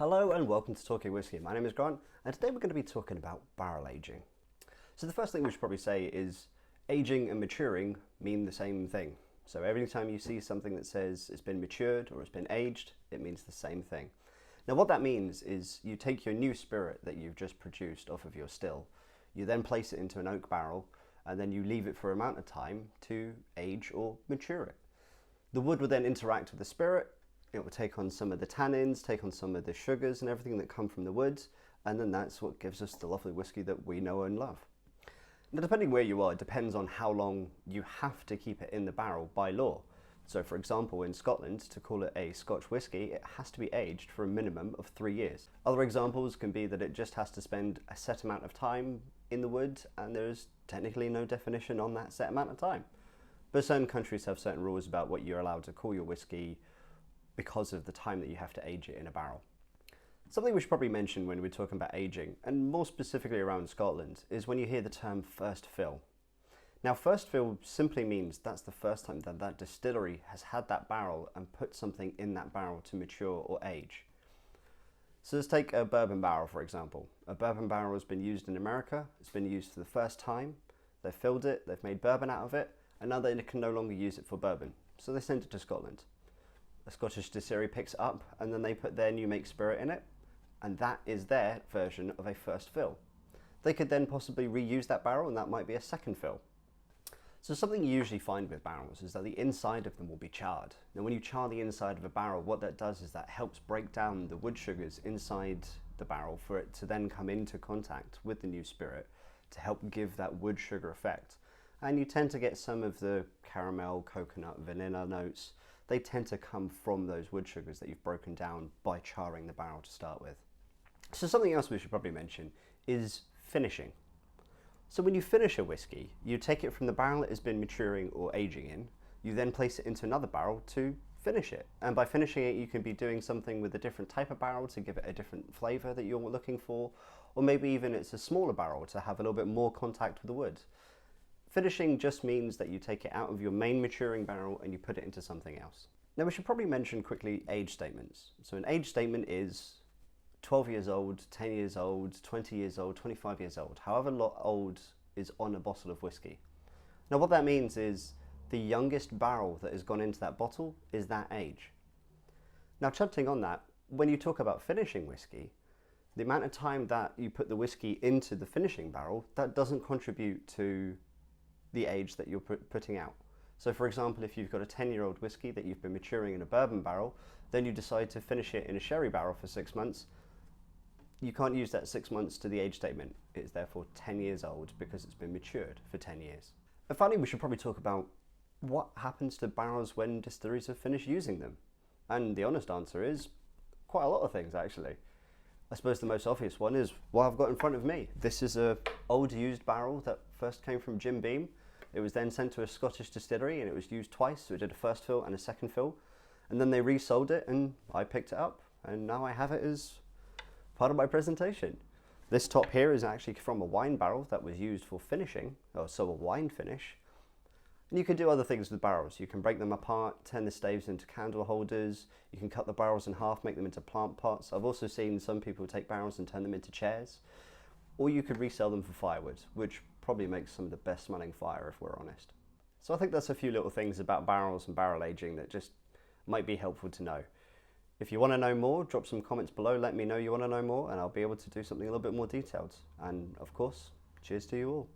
Hello and welcome to Talking Whiskey. My name is Grant and today we're going to be talking about barrel aging. So the first thing we should probably say is aging and maturing mean the same thing. So every time you see something that says it's been matured or it's been aged, it means the same thing. Now what that means is you take your new spirit that you've just produced off of your still, you then place it into an oak barrel and then you leave it for an amount of time to age or mature it. The wood will then interact with the spirit. It will take on some of the tannins, take on some of the sugars and everything that come from the woods, and then that's what gives us the lovely whiskey that we know and love. Now depending where you are, it depends on how long you have to keep it in the barrel by law. So for example, in Scotland, to call it a Scotch whiskey, it has to be aged for a minimum of 3 years. Other examples can be that it just has to spend a set amount of time in the wood, and there's technically no definition on that set amount of time. But certain countries have certain rules about what you're allowed to call your whiskey because of the time that you have to age it in a barrel. Something we should probably mention when we're talking about aging, and more specifically around Scotland, is when you hear the term first fill. Now first fill simply means that's the first time that that distillery has had that barrel and put something in that barrel to mature or age. So let's take a bourbon barrel for example. A bourbon barrel has been used in America, it's been used for the first time, they've filled it, they've made bourbon out of it, and now they can no longer use it for bourbon. So they send it to Scotland. A Scottish distillery picks it up and then they put their new make spirit in it, and that is their version of a first fill. They could then possibly reuse that barrel and that might be a second fill. So something you usually find with barrels is that the inside of them will be charred. Now when you char the inside of a barrel, what that does is that helps break down the wood sugars inside the barrel for it to then come into contact with the new spirit to help give that wood sugar effect. And you tend to get some of the caramel, coconut, vanilla notes. They tend to come from those wood sugars that you've broken down by charring the barrel to start with. So something else we should probably mention is finishing. So when you finish a whiskey, you take it from the barrel it has been maturing or aging in, you then place it into another barrel to finish it. And by finishing it, you can be doing something with a different type of barrel to give it a different flavor that you're looking for, or maybe even it's a smaller barrel to have a little bit more contact with the wood. Finishing just means that you take it out of your main maturing barrel and you put it into something else. Now we should probably mention quickly age statements. So an age statement is 12 years old, 10 years old, 20 years old, 25 years old, however old is on a bottle of whiskey. Now what that means is the youngest barrel that has gone into that bottle is that age. Now chumping on that, when you talk about finishing whiskey, the amount of time that you put the whiskey into the finishing barrel, that doesn't contribute to the age that you're putting out. So for example, if you've got a 10-year-old whiskey that you've been maturing in a bourbon barrel, then you decide to finish it in a sherry barrel for 6 months, you can't use that 6 months to the age statement. It's therefore 10 years old because it's been matured for 10 years. And finally, we should probably talk about what happens to barrels when distilleries have finished using them. And the honest answer is quite a lot of things actually. I suppose the most obvious one is what I've got in front of me. This is an old used barrel that first came from Jim Beam. It was then sent to a Scottish distillery and it was used twice. So it did a first fill and a second fill. And then they resold it and I picked it up. And now I have it as part of my presentation. This top here is actually from a wine barrel that was used for finishing, or so a wine finish. And you can do other things with barrels. You can break them apart, turn the staves into candle holders. You can cut the barrels in half, make them into plant pots. I've also seen some people take barrels and turn them into chairs. Or you could resell them for firewood, which probably makes some of the best smelling fire if we're honest. So I think that's a few little things about barrels and barrel aging that just might be helpful to know. If you want to know more, drop some comments below, let me know you want to know more, and I'll be able to do something a little bit more detailed. And of course, cheers to you all.